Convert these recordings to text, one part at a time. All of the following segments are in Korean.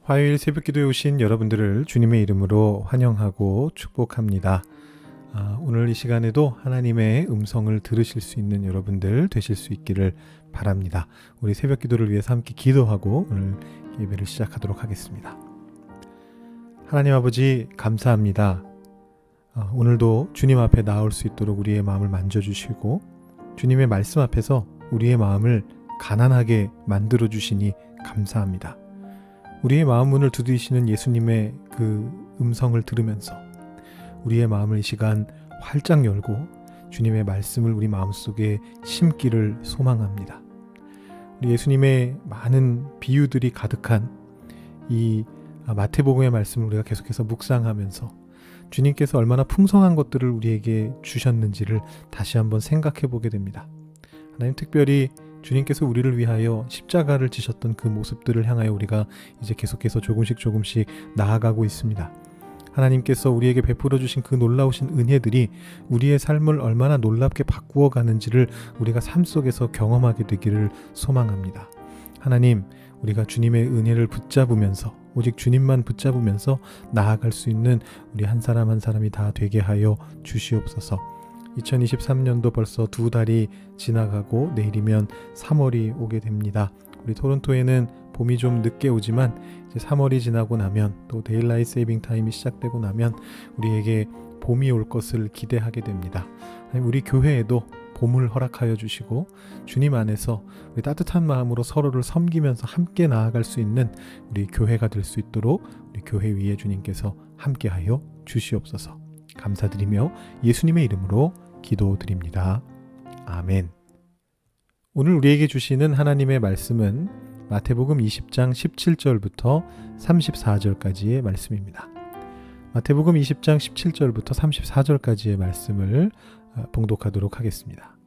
화요일 새벽 기도에 오신 여러분들을 주님의 이름으로 환영하고 축복합니다. 오늘 이 시간에도 하나님의 음성을 들으실 수 있는 여러분들 되실 수 있기를 바랍니다. 우리 새벽 기도를 위해서 함께 기도하고 오늘 예배를 시작하도록 하겠습니다. 하나님 아버지 감사합니다. 오늘도 주님 앞에 나올 수 있도록 우리의 마음을 만져주시고 주님의 말씀 앞에서 우리의 마음을 가난하게 만들어 주시니 감사합니다. 우리의 마음 문을 두드리시는 예수님의 그 음성을 들으면서 우리의 마음을 이 시간 활짝 열고 주님의 말씀을 우리 마음속에 심기를 소망합니다. 우리 예수님의 많은 비유들이 가득한 이 마태복음의 말씀을 우리가 계속해서 묵상하면서 주님께서 얼마나 풍성한 것들을 우리에게 주셨는지를 다시 한번 생각해 보게 됩니다. 하나님, 특별히 주님께서 우리를 위하여 십자가를 지셨던 그 모습들을 향하여 우리가 이제 계속해서 조금씩 나아가고 있습니다. 하나님께서 우리에게 베풀어 주신 그 놀라우신 은혜들이 우리의 삶을 얼마나 놀랍게 바꾸어 가는지를 우리가 삶 속에서 경험하게 되기를 소망합니다. 하나님, 우리가 주님의 은혜를 붙잡으면서 오직 주님만 붙잡으면서 나아갈 수 있는 우리 한 사람 한 사람이 다 되게 하여 주시옵소서. 2023년도 벌써 2달이 지나가고 내일이면 3월이 오게 됩니다. 우리 토론토에는 봄이 좀 늦게 오지만 이제 3월이 지나고 나면 또 데일라이트 세이빙 타임이 시작되고 나면 우리에게 봄이 올 것을 기대하게 됩니다. 우리 교회에도 봄을 허락하여 주시고 주님 안에서 우리 따뜻한 마음으로 서로를 섬기면서 함께 나아갈 수 있는 우리 교회가 될 수 있도록 우리 교회 위에 주님께서 함께하여 주시옵소서. 감사드리며 예수님의 이름으로 기도드립니다. 아멘. 오늘 우리에게 주시는 하나님의 말씀은 마태복음 20장 17절부터 34절까지의 말씀입니다. 마태복음 20장 17절부터 34절까지의 말씀을 봉독하도록 하겠습니다.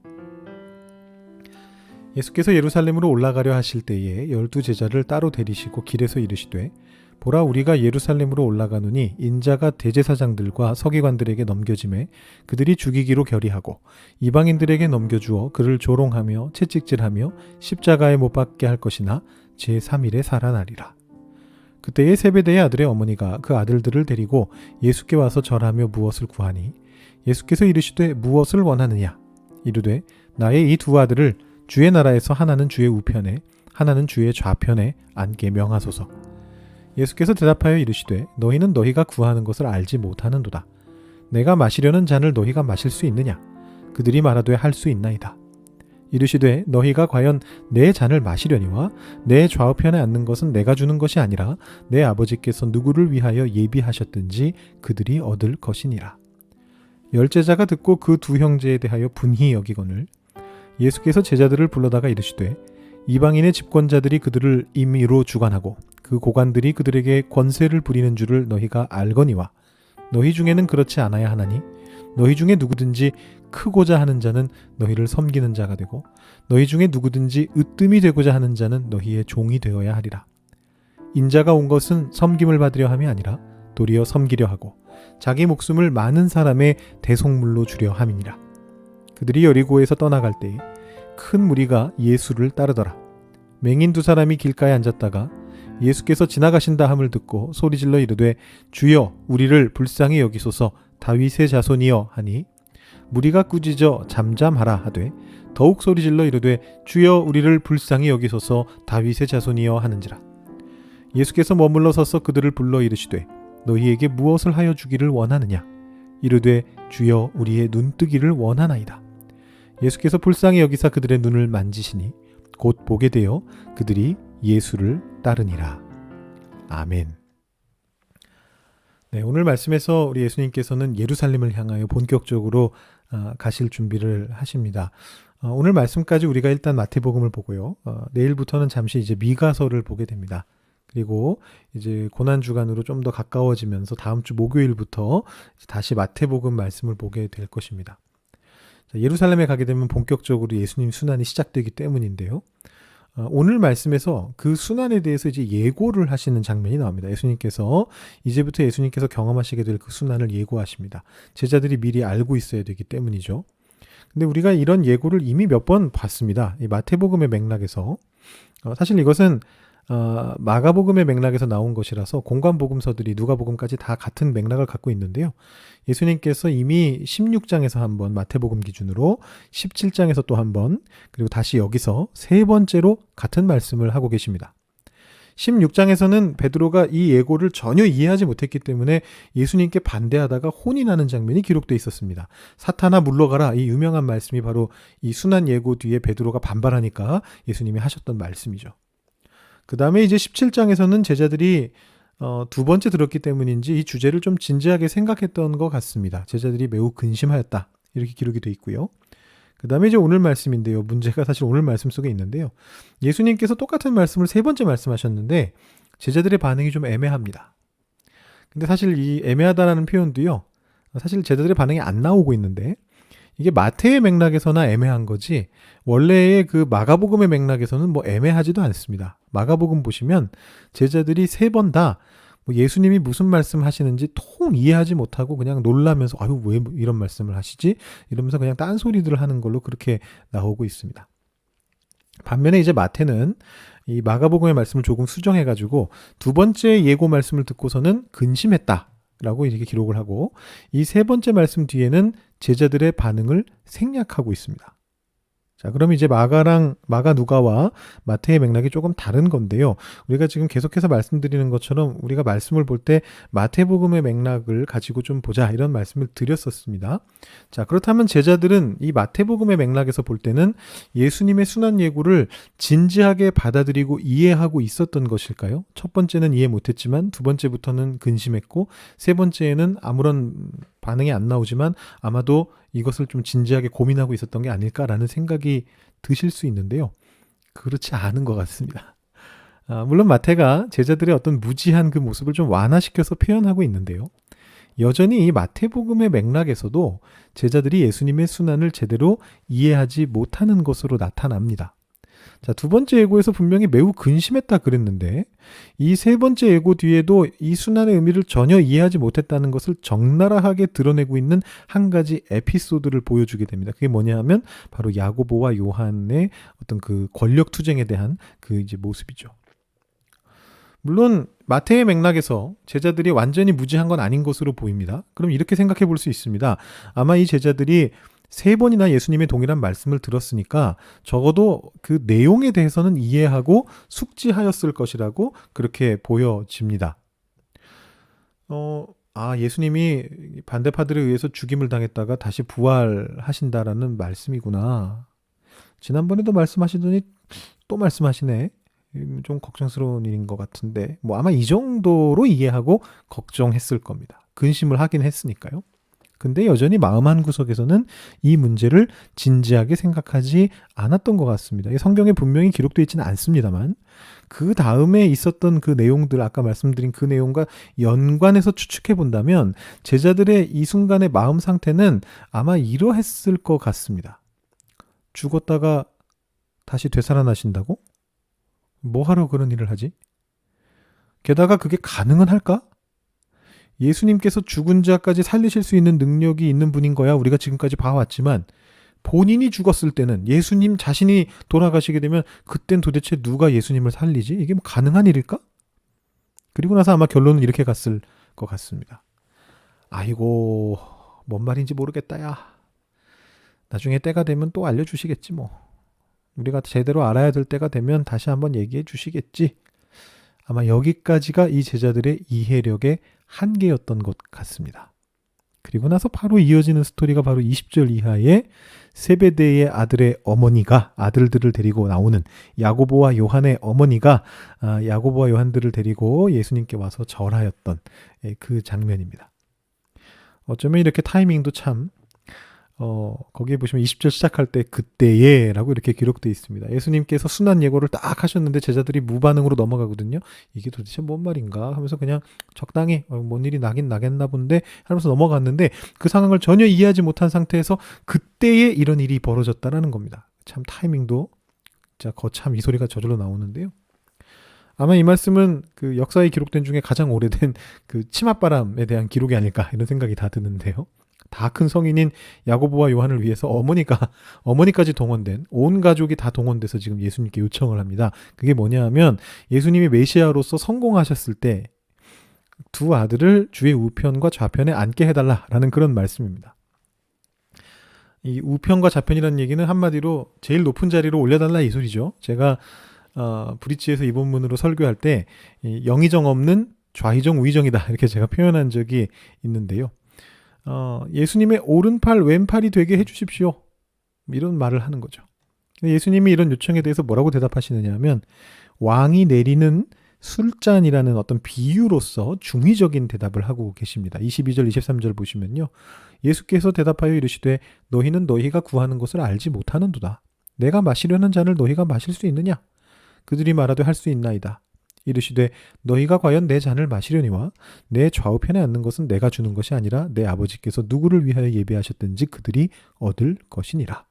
예수께서 예루살렘으로 올라가려 하실 때에 12제자를 따로 데리시고 길에서 이르시되 보라, 우리가 예루살렘으로 올라가노니 인자가 대제사장들과 서기관들에게 넘겨짐에 그들이 죽이기로 결의하고 이방인들에게 넘겨주어 그를 조롱하며 채찍질하며 십자가에 못 박게 할 것이나 제3일에 살아나리라. 그때에 세베대의 아들의 어머니가 그 아들들을 데리고 예수께 와서 절하며 무엇을 구하니 예수께서 이르시되 무엇을 원하느냐? 이르되 나의 이 두 아들을 주의 나라에서 하나는 주의 우편에 하나는 주의 좌편에 앉게 명하소서. 예수께서 대답하여 이르시되 너희는 너희가 구하는 것을 알지 못하는도다. 내가 마시려는 잔을 너희가 마실 수 있느냐? 그들이 말하되 할 수 있나이다. 이르시되 너희가 과연 내 잔을 마시려니와 내 좌우편에 앉는 것은 내가 주는 것이 아니라 내 아버지께서 누구를 위하여 예비하셨든지 그들이 얻을 것이니라. 열제자가 듣고 그 두 형제에 대하여 분히 여기거늘 예수께서 제자들을 불러다가 이르시되 이방인의 집권자들이 그들을 임의로 주관하고 그 고관들이 그들에게 권세를 부리는 줄을 너희가 알거니와 너희 중에는 그렇지 않아야 하나니 너희 중에 누구든지 크고자 하는 자는 너희를 섬기는 자가 되고 너희 중에 누구든지 으뜸이 되고자 하는 자는 너희의 종이 되어야 하리라. 인자가 온 것은 섬김을 받으려 함이 아니라 도리어 섬기려 하고 자기 목숨을 많은 사람의 대속물로 주려 함이니라. 그들이 여리고에서 떠나갈 때에 큰 무리가 예수를 따르더라. 맹인 두 사람이 길가에 앉았다가 예수께서 지나가신다 함을 듣고 소리질러 이르되 주여 우리를 불쌍히 여기소서 다윗의 자손이여 하니 무리가 꾸짖어 잠잠하라 하되 더욱 소리질러 이르되 주여 우리를 불쌍히 여기소서 다윗의 자손이여 하는지라. 예수께서 머물러 서서 그들을 불러 이르시되 너희에게 무엇을 하여 주기를 원하느냐? 이르되 주여 우리의 눈뜨기를 원하나이다. 예수께서 불쌍히 여기사 그들의 눈을 만지시니 곧 보게 되어 그들이 예수를 따르니라. 아멘. 네, 오늘 말씀에서 우리 예수님께서는 예루살렘을 향하여 본격적으로 가실 준비를 하십니다. 오늘 말씀까지 우리가 일단 마태복음을 보고요. 내일부터는 잠시 이제 미가서를 보게 됩니다. 그리고 이제 고난주간으로 좀 더 가까워지면서 다음 주 목요일부터 다시 마태복음 말씀을 보게 될 것입니다. 자, 예루살렘에 가게 되면 본격적으로 예수님 순환이 시작되기 때문인데요. 오늘 말씀에서 그 순환에 대해서 이제 예고를 하시는 장면이 나옵니다. 이제부터 예수님께서 경험하시게 될 그 순환을 예고하십니다. 제자들이 미리 알고 있어야 되기 때문이죠. 근데 우리가 이런 예고를 이미 몇 번 봤습니다. 이 마태복음의 맥락에서 사실 이것은 마가복음의 맥락에서 나온 것이라서 공관복음서들이 누가복음까지 다 같은 맥락을 갖고 있는데요. 예수님께서 이미 16장에서 한 번, 마태복음 기준으로 17장에서 또 한 번, 그리고 다시 여기서 세 번째로 같은 말씀을 하고 계십니다. 16장에서는 베드로가 이 예고를 전혀 이해하지 못했기 때문에 예수님께 반대하다가 혼이 나는 장면이 기록되어 있었습니다. 사탄아 물러가라, 이 유명한 말씀이 바로 이 순환 예고 뒤에 베드로가 반발하니까 예수님이 하셨던 말씀이죠. 그 다음에 이제 17장에서는 제자들이 두 번째 들었기 때문인지 이 주제를 좀 진지하게 생각했던 것 같습니다. 제자들이 매우 근심하였다, 이렇게 기록이 되어 있고요. 그 다음에 이제 오늘 말씀인데요. 문제가 사실 오늘 말씀 속에 있는데요. 예수님께서 똑같은 말씀을 세 번째 말씀하셨는데 제자들의 반응이 좀 애매합니다. 근데 사실 이 애매하다라는 표현도요, 사실 제자들의 반응이 안 나오고 있는데 이게 마태의 맥락에서나 애매한 거지 원래의 그 마가복음의 맥락에서는 뭐 애매하지도 않습니다. 마가복음 보시면 제자들이 세 번 다 예수님이 무슨 말씀 하시는지 통 이해하지 못하고 그냥 놀라면서 아유 왜 이런 말씀을 하시지? 이러면서 그냥 딴소리들을 하는 걸로 그렇게 나오고 있습니다. 반면에 이제 마태는 이 마가복음의 말씀을 조금 수정해가지고 두 번째 예고 말씀을 듣고서는 근심했다라고 이렇게 기록을 하고 이 세 번째 말씀 뒤에는 제자들의 반응을 생략하고 있습니다. 자, 그럼 이제 마가 누가와 마태의 맥락이 조금 다른 건데요. 우리가 지금 계속해서 말씀드리는 것처럼 우리가 말씀을 볼 때 마태복음의 맥락을 가지고 좀 보자, 이런 말씀을 드렸었습니다. 자, 그렇다면 제자들은 이 마태복음의 맥락에서 볼 때는 예수님의 순환 예고를 진지하게 받아들이고 이해하고 있었던 것일까요? 첫 번째는 이해 못했지만 두 번째부터는 근심했고 세 번째에는 아무런 반응이 안 나오지만 아마도 이것을 좀 진지하게 고민하고 있었던 게 아닐까라는 생각이 드실 수 있는데요. 그렇지 않은 것 같습니다. 물론 마태가 제자들의 어떤 무지한 그 모습을 좀 완화시켜서 표현하고 있는데요. 여전히 이 마태복음의 맥락에서도 제자들이 예수님의 순환을 제대로 이해하지 못하는 것으로 나타납니다. 자, 두 번째 예고에서 분명히 매우 근심했다 그랬는데 이 세 번째 예고 뒤에도 이 순환의 의미를 전혀 이해하지 못했다는 것을 적나라하게 드러내고 있는 한 가지 에피소드를 보여주게 됩니다. 그게 뭐냐 하면 바로 야고보와 요한의 어떤 그 권력 투쟁에 대한 그 이제 모습이죠. 물론 마태의 맥락에서 제자들이 완전히 무지한 건 아닌 것으로 보입니다. 그럼 이렇게 생각해 볼 수 있습니다. 아마 이 제자들이 세 번이나 예수님의 동일한 말씀을 들었으니까 적어도 그 내용에 대해서는 이해하고 숙지하였을 것이라고 그렇게 보여집니다. 예수님이 반대파들에 의해서 죽임을 당했다가 다시 부활하신다라는 말씀이구나. 지난번에도 말씀하시더니 또 말씀하시네. 좀 걱정스러운 일인 것 같은데 아마 이 정도로 이해하고 걱정했을 겁니다. 근심을 하긴 했으니까요. 근데 여전히 마음 한구석에서는 이 문제를 진지하게 생각하지 않았던 것 같습니다. 성경에 분명히 기록되어 있지는 않습니다만 그 다음에 있었던 그 내용들, 아까 말씀드린 그 내용과 연관해서 추측해 본다면 제자들의 이 순간의 마음 상태는 아마 이러했을 것 같습니다. 죽었다가 다시 되살아나신다고? 뭐하러 그런 일을 하지? 게다가 그게 가능은 할까? 예수님께서 죽은 자까지 살리실 수 있는 능력이 있는 분인 거야 우리가 지금까지 봐왔지만 본인이 죽었을 때는 예수님 자신이 돌아가시게 되면 그땐 도대체 누가 예수님을 살리지? 이게 가능한 일일까? 그리고 나서 아마 결론은 이렇게 갔을 것 같습니다. 아이고 뭔 말인지 모르겠다 야. 나중에 때가 되면 또 알려주시겠지 뭐. 우리가 제대로 알아야 될 때가 되면 다시 한번 얘기해 주시겠지. 아마 여기까지가 이 제자들의 이해력의 한계였던 것 같습니다. 그리고 나서 바로 이어지는 스토리가 바로 20절 이하에 세베대의 아들의 어머니가 아들들을 데리고 나오는 야고보와 요한의 어머니가 야고보와 요한들을 데리고 예수님께 와서 절하였던 그 장면입니다. 어쩌면 이렇게 타이밍도 참 거기에 보시면 20절 시작할 때 그때에 라고 이렇게 기록되어 있습니다. 예수님께서 순환 예고를 딱 하셨는데 제자들이 무반응으로 넘어가거든요. 이게 도대체 뭔 말인가 하면서 그냥 적당히 뭔 일이 나긴 나겠나 본데 하면서 넘어갔는데 그 상황을 전혀 이해하지 못한 상태에서 그때에 이런 일이 벌어졌다라는 겁니다. 참 타이밍도 진짜 거참 이 소리가 저절로 나오는데요. 아마 이 말씀은 그 역사에 기록된 중에 가장 오래된 그 치맛바람에 대한 기록이 아닐까 이런 생각이 다 드는데요. 다 큰 성인인 야고보와 요한을 위해서 어머니까지 동원된 온 가족이 다 동원돼서 지금 예수님께 요청을 합니다. 그게 뭐냐 하면 예수님이 메시아로서 성공하셨을 때 두 아들을 주의 우편과 좌편에 앉게 해달라라는 그런 말씀입니다. 이 우편과 좌편이라는 얘기는 한마디로 제일 높은 자리로 올려달라 이 소리죠. 제가 브릿지에서 이 본문으로 설교할 때 영의정 없는 좌의정 우의정이다 이렇게 제가 표현한 적이 있는데요. 예수님의 오른팔 왼팔이 되게 해주십시오. 이런 말을 하는 거죠. 예수님이 이런 요청에 대해서 뭐라고 대답하시느냐 하면 왕이 내리는 술잔이라는 어떤 비유로서 중의적인 대답을 하고 계십니다. 22절 23절 보시면요. 예수께서 대답하여 이르시되 너희는 너희가 구하는 것을 알지 못하는도다. 내가 마시려는 잔을 너희가 마실 수 있느냐? 그들이 말하되 할 수 있나이다. 이르시되 너희가 과연 내 잔을 마시려니와 내 좌우편에 앉는 것은 내가 주는 것이 아니라 내 아버지께서 누구를 위하여 예비하셨든지 그들이 얻을 것이니라.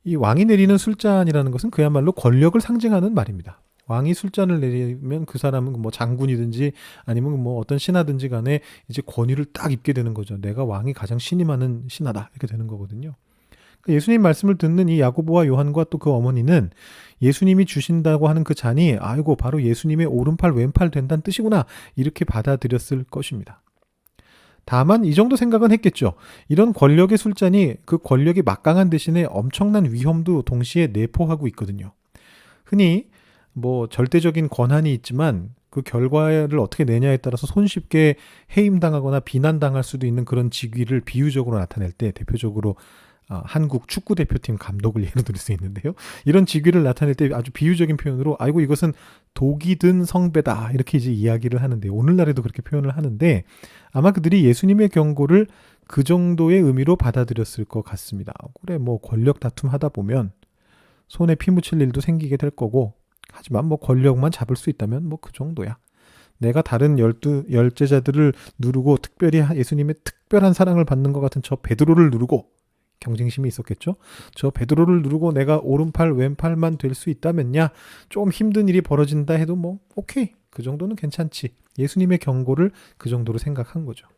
이 왕이 내리는 술잔이라는 것은 그야말로 권력을 상징하는 말입니다. 왕이 술잔을 내리면 그 사람은 뭐 장군이든지 아니면 뭐 어떤 신하든지 간에 이제 권위를 딱 입게 되는 거죠. 내가 왕이 가장 신임하는 신하다 이렇게 되는 거거든요. 예수님 말씀을 듣는 이 야고보와 요한과 또 그 어머니는 예수님이 주신다고 하는 그 잔이 아이고 바로 예수님의 오른팔 왼팔 된다는 뜻이구나 이렇게 받아들였을 것입니다. 다만 이 정도 생각은 했겠죠. 이런 권력의 술잔이 그 권력이 막강한 대신에 엄청난 위험도 동시에 내포하고 있거든요. 흔히 뭐 절대적인 권한이 있지만 그 결과를 어떻게 내냐에 따라서 손쉽게 해임당하거나 비난당할 수도 있는 그런 직위를 비유적으로 나타낼 때 대표적으로 한국 축구대표팀 감독을 예로 들 수 있는데요. 이런 직위를 나타낼 때 아주 비유적인 표현으로 아이고 이것은 독이 든 성배다 이렇게 이제 이야기를 하는데 오늘날에도 그렇게 표현을 하는데 아마 그들이 예수님의 경고를 그 정도의 의미로 받아들였을 것 같습니다. 그래 뭐 권력 다툼 하다 보면 손에 피 묻힐 일도 생기게 될 거고 하지만 뭐 권력만 잡을 수 있다면 뭐 그 정도야. 내가 다른 열제자들을 누르고 특별히 예수님의 특별한 사랑을 받는 것 같은 저 베드로를 누르고 경쟁심이 있었겠죠. 저 베드로를 누르고 내가 오른팔 왼팔만 될 수 있다면야 좀 힘든 일이 벌어진다 해도 뭐 오케이 그 정도는 괜찮지. 예수님의 경고를 그 정도로 생각한 거죠.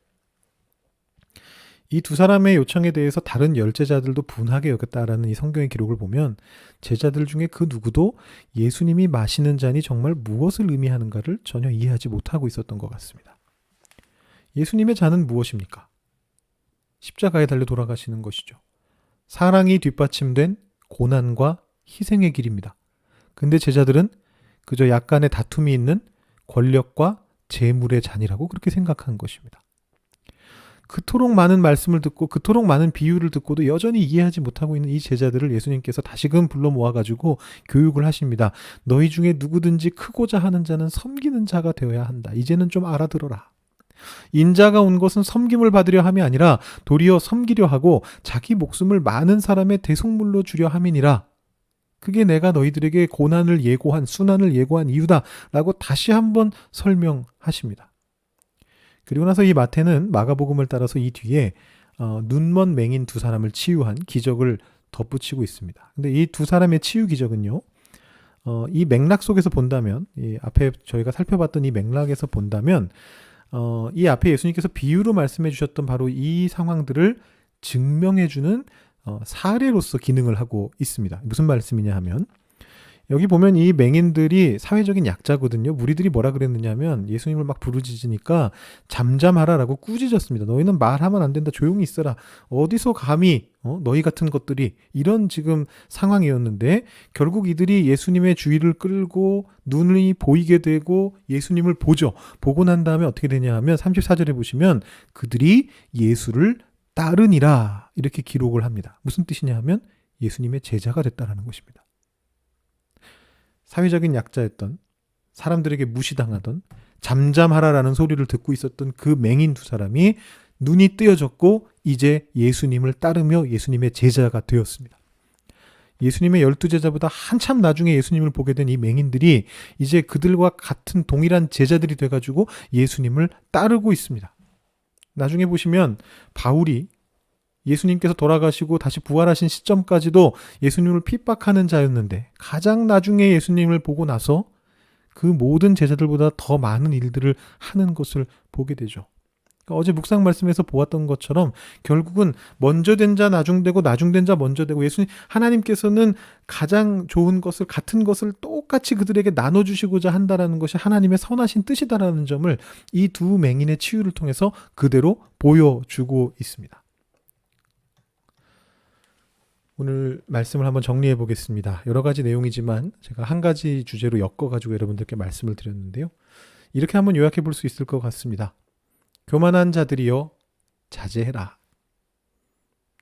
이 두 사람의 요청에 대해서 다른 열제자들도 분하게 여겼다라는 이 성경의 기록을 보면 제자들 중에 그 누구도 예수님이 마시는 잔이 정말 무엇을 의미하는가를 전혀 이해하지 못하고 있었던 것 같습니다. 예수님의 잔은 무엇입니까? 십자가에 달려 돌아가시는 것이죠. 사랑이 뒷받침된 고난과 희생의 길입니다. 근데 제자들은 그저 약간의 다툼이 있는 권력과 재물의 잔이라고 그렇게 생각한 것입니다. 그토록 많은 말씀을 듣고 그토록 많은 비유를 듣고도 여전히 이해하지 못하고 있는 이 제자들을 예수님께서 다시금 불러 모아가지고 교육을 하십니다. 너희 중에 누구든지 크고자 하는 자는 섬기는 자가 되어야 한다. 이제는 좀 알아들어라. 인자가 온 것은 섬김을 받으려 함이 아니라 도리어 섬기려 하고 자기 목숨을 많은 사람의 대속물로 주려 함이니라. 그게 내가 너희들에게 고난을 예고한 순환을 예고한 이유다 라고 다시 한번 설명하십니다. 그리고 나서 이 마태는 마가복음을 따라서 이 뒤에 눈먼 맹인 두 사람을 치유한 기적을 덧붙이고 있습니다. 근데 이 두 사람의 치유 기적은요. 이 맥락 속에서 본다면 이 앞에 저희가 살펴봤던 이 맥락에서 본다면 이 앞에 예수님께서 비유로 말씀해 주셨던 바로 이 상황들을 증명해 주는 사례로서 기능을 하고 있습니다. 무슨 말씀이냐 하면 여기 보면 이 맹인들이 사회적인 약자거든요. 무리들이 뭐라 그랬느냐 하면 예수님을 막 부르짖으니까 잠잠하라라고 꾸짖었습니다. 너희는 말하면 안 된다. 조용히 있어라. 어디서 감히 너희 같은 것들이 이런 지금 상황이었는데 결국 이들이 예수님의 주의를 끌고 눈이 보이게 되고 예수님을 보죠. 보고 난 다음에 어떻게 되냐 하면 34절에 보시면 그들이 예수를 따르니라 이렇게 기록을 합니다. 무슨 뜻이냐 하면 예수님의 제자가 됐다라는 것입니다. 사회적인 약자였던 사람들에게 무시당하던 잠잠하라라는 소리를 듣고 있었던 그 맹인 두 사람이 눈이 뜨여졌고 이제 예수님을 따르며 예수님의 제자가 되었습니다. 예수님의 12제자보다 한참 나중에 예수님을 보게 된 이 맹인들이 이제 그들과 같은 동일한 제자들이 돼가지고 예수님을 따르고 있습니다. 나중에 보시면 바울이 예수님께서 돌아가시고 다시 부활하신 시점까지도 예수님을 핍박하는 자였는데 가장 나중에 예수님을 보고 나서 그 모든 제자들보다 더 많은 일들을 하는 것을 보게 되죠. 그러니까 어제 묵상 말씀에서 보았던 것처럼 결국은 먼저 된 자 나중되고 나중된 자 먼저 되고, 예수님 하나님께서는 가장 좋은 것을, 같은 것을 똑같이 그들에게 나눠주시고자 한다라는 것이 하나님의 선하신 뜻이다라는 점을 이 두 맹인의 치유를 통해서 그대로 보여주고 있습니다. 오늘 말씀을 한번 정리해 보겠습니다. 여러 가지 내용이지만 제가 한 가지 주제로 엮어가지고 여러분들께 말씀을 드렸는데요. 이렇게 한번 요약해 볼 수 있을 것 같습니다. 교만한 자들이여 자제해라.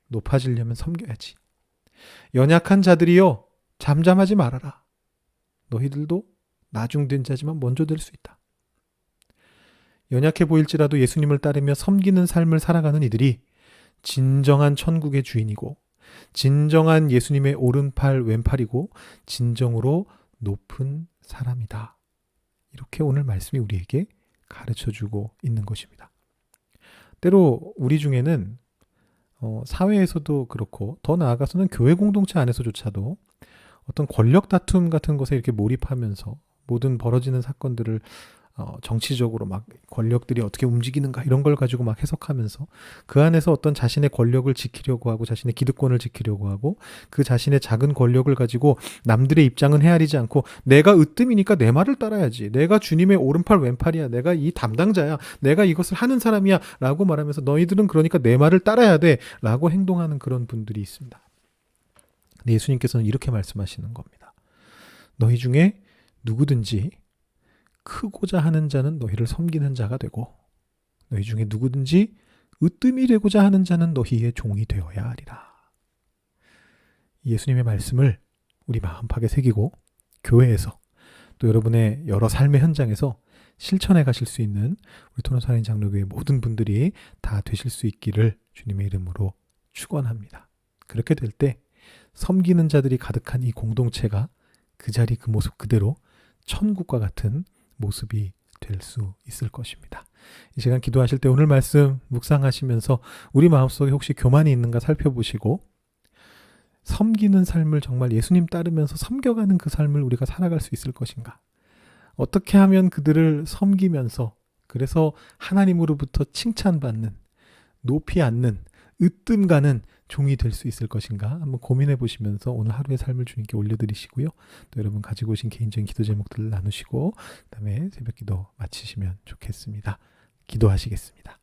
높아지려면 섬겨야지. 연약한 자들이여 잠잠하지 말아라. 너희들도 나중된 자지만 먼저 될 수 있다. 연약해 보일지라도 예수님을 따르며 섬기는 삶을 살아가는 이들이 진정한 천국의 주인이고, 진정한 예수님의 오른팔 왼팔이고, 진정으로 높은 사람이다. 이렇게 오늘 말씀이 우리에게 가르쳐주고 있는 것입니다. 때로 우리 중에는 사회에서도 그렇고, 더 나아가서는 교회 공동체 안에서조차도 어떤 권력 다툼 같은 것에 이렇게 몰입하면서 모든 벌어지는 사건들을 정치적으로 막 권력들이 어떻게 움직이는가 이런 걸 가지고 막 해석하면서 그 안에서 어떤 자신의 권력을 지키려고 하고, 자신의 기득권을 지키려고 하고, 그 자신의 작은 권력을 가지고 남들의 입장은 헤아리지 않고 내가 으뜸이니까 내 말을 따라야지, 내가 주님의 오른팔 왼팔이야, 내가 이 담당자야, 내가 이것을 하는 사람이야 라고 말하면서 너희들은 그러니까 내 말을 따라야 돼 라고 행동하는 그런 분들이 있습니다. 근데 예수님께서는 이렇게 말씀하시는 겁니다. 너희 중에 누구든지 크고자 하는 자는 너희를 섬기는 자가 되고, 너희 중에 누구든지 으뜸이 되고자 하는 자는 너희의 종이 되어야 하리라. 예수님의 말씀을 우리 마음팍에 새기고 교회에서 또 여러분의 여러 삶의 현장에서 실천해 가실 수 있는 우리 토론사인 장로교회 모든 분들이 다 되실 수 있기를 주님의 이름으로 축원합니다. 그렇게 될 때 섬기는 자들이 가득한 이 공동체가 그 자리 그 모습 그대로 천국과 같은 모습이 될 수 있을 것입니다. 이 시간 기도하실 때 오늘 말씀 묵상하시면서 우리 마음속에 혹시 교만이 있는가 살펴보시고, 섬기는 삶을 정말 예수님 따르면서 섬겨가는 그 삶을 우리가 살아갈 수 있을 것인가, 어떻게 하면 그들을 섬기면서 그래서 하나님으로부터 칭찬받는, 높이 앉는, 으뜸 가는 종이 될 수 있을 것인가 한번 고민해 보시면서 오늘 하루의 삶을 주님께 올려드리시고요. 또 여러분 가지고 오신 개인적인 기도 제목들을 나누시고 그다음에 새벽 기도 마치시면 좋겠습니다. 기도하시겠습니다.